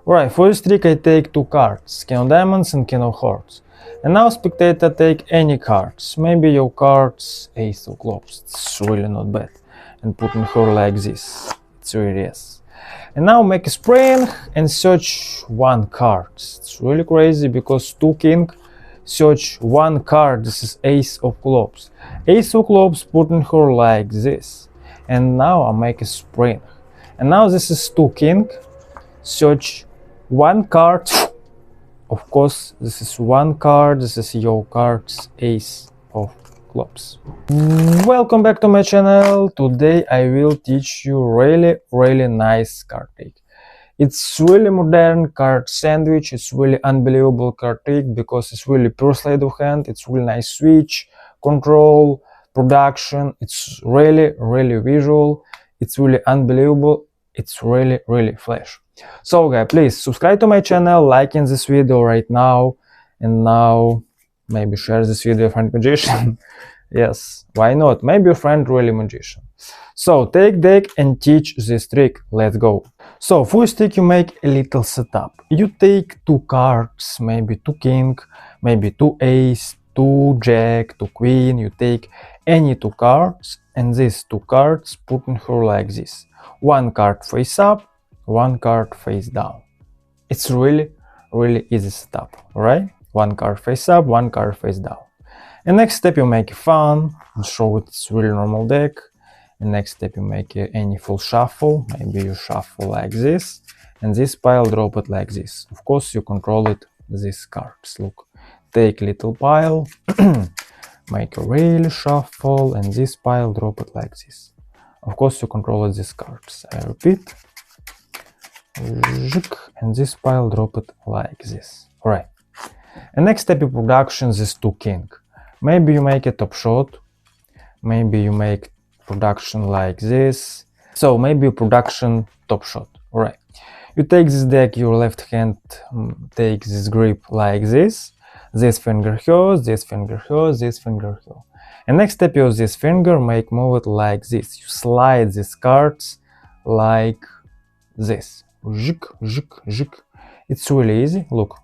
Right, for this trick I take two cards, king of diamonds and king of hearts. And now spectator take any cards, maybe your cards ace of clubs, it's really not bad. And putting her like this, it's really yes. And now make a spring and search one card. It's really crazy because two king search one card, this is ace of clubs. Ace of clubs putting her like this. And now I make a spring. And now this is two king, search one card. Of course, this is one card, this is your card's ace of clubs. Welcome back to my channel. Today I will teach you really nice card trick. It's really modern card sandwich, it's really unbelievable card trick because it's really pure sleight of hand, it's really nice switch, control, production, it's really visual, it's really unbelievable, it's really flash. So guys, please subscribe to my channel, like in this video right now, and now maybe share this video with a friend magician. Yes, why not? Maybe your friend really magician. So take deck and teach this trick. Let's go. So first trick, you make a little setup. You take two cards, maybe two king, maybe two ace, two jack, two queen. You take any two cards and these two cards put in her like this. One card face up, one card face down. It's really easy setup, right? One card face up, one card face down. And next step you make fun, show it's really normal deck. And next step you make any full shuffle, maybe you shuffle like this, and this pile drop it like this. Of course you control it, these cards, look. Take little pile, make a really shuffle, and this pile drop it like this. Of course you control it, these cards. I repeat. And this pile drop it like this. Alright. And next step in production is two king. Maybe you make a top shot. Maybe you make production like this. So maybe production top shot. Alright. You take this deck, your left hand takes this grip like this. This finger here, this finger here, this finger here. And next step you use this finger, make move it like this. You slide these cards like this. It's really easy. Look,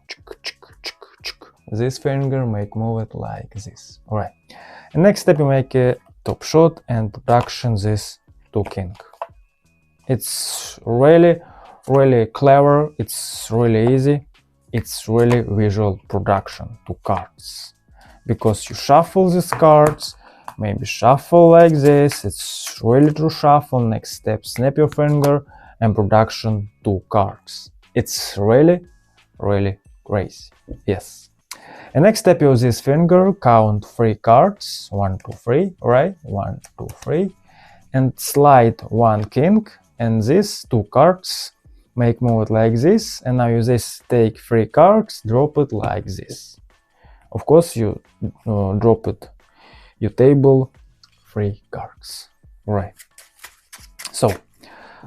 this finger make move it like this. Alright. And next step you make a top shot and production this two king. It's really clever. It's really easy. It's really visual production to cards because you shuffle these cards. Maybe shuffle like this. It's really true shuffle. Next step, snap your finger and production two cards. It's really crazy. Yes. And next step, use this finger, count 3 cards, 1, 2, 3, right? 1, 2, 3, and slide one king, and these two cards, make move it like this, and now you this take 3 cards, drop it like this. Of course, you drop it, you table 3 cards, right? So.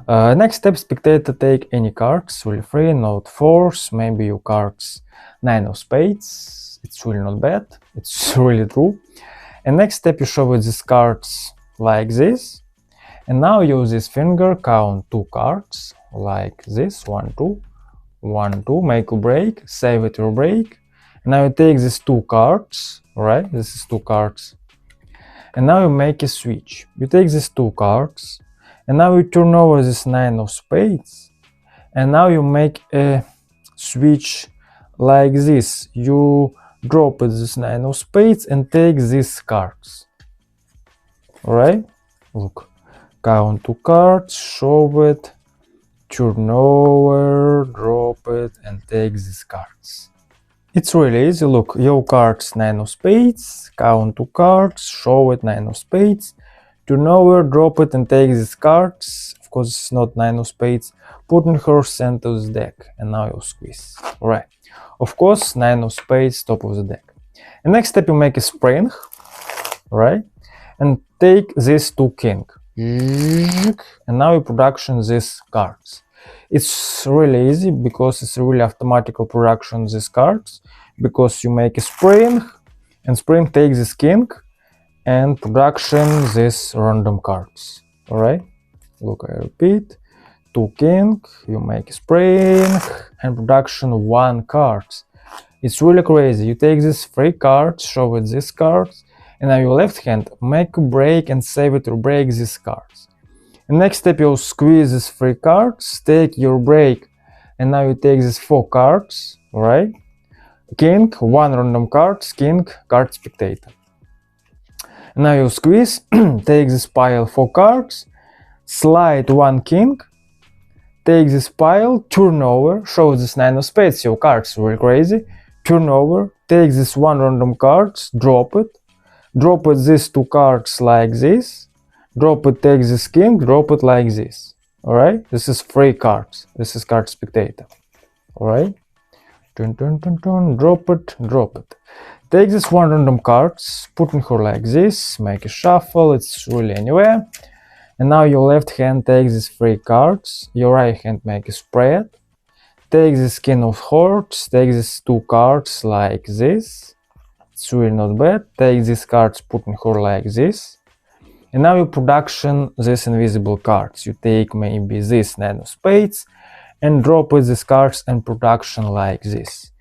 Next step, spectator take any cards, really free, not force, maybe your cards 9 of spades, it's really not bad, it's really true. And next step you show it these cards like this, and now use this finger, count 2 cards, like this, 1, 2, 1, 2, make a break, save it your break, and now you take these 2 cards, right, this is 2 cards, and now you make a switch, you take these 2 cards, and now you turn over this 9 of spades, and now you make a switch like this. You drop it this 9 of spades and take these cards. Alright? Look. Count 2 cards, show it, turn over, drop it, and take these cards. It's really easy. Look, your cards 9 of spades, count 2 cards, show it 9 of spades. Turn over, drop it, and take these cards. Of course, it's not 9 of spades. Put in her center of the deck, and now you squeeze. Alright. Of course, 9 of spades, top of the deck. And next step, you make a spring, right? And take these 2 king. And now you production these cards. It's really easy because it's really automatical production these cards. Because you make a spring, and spring takes this king. And production these random cards. Alright, look, I repeat, 2 king, you make a spring, and production 1 cards. It's really crazy. You take these 3 cards, show it these cards, and now your left hand make a break and save it or break these cards. And next step, you'll squeeze these 3 cards, take your break, and now you take these 4 cards, alright? King, 1 random cards, king, card spectator. And now you squeeze, take this pile 4 cards, slide 1 king, take this pile, turn over, show this 9 of spades, your cards really crazy, turn over, take this 1 random cards, drop it these 2 cards like this, drop it, take this king, drop it like this, alright? This is 3 cards, this is card spectator, alright? Turn, drop it. Take this 1 random cards, put in her like this, make a shuffle, it's really anywhere. And now your left hand takes these 3 cards, your right hand make a spread, take this king of hearts, take these 2 cards like this, it's really not bad, take these cards, put in her like this. And now you production these invisible cards, you take maybe this 9 of spades, and drop with these cards and production like this.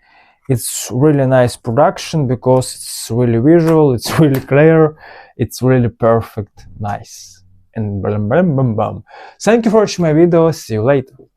It's really nice production because it's really visual, it's really clear, it's really perfect, nice. And bam bam bam bam. Thank you for watching my video, see you later.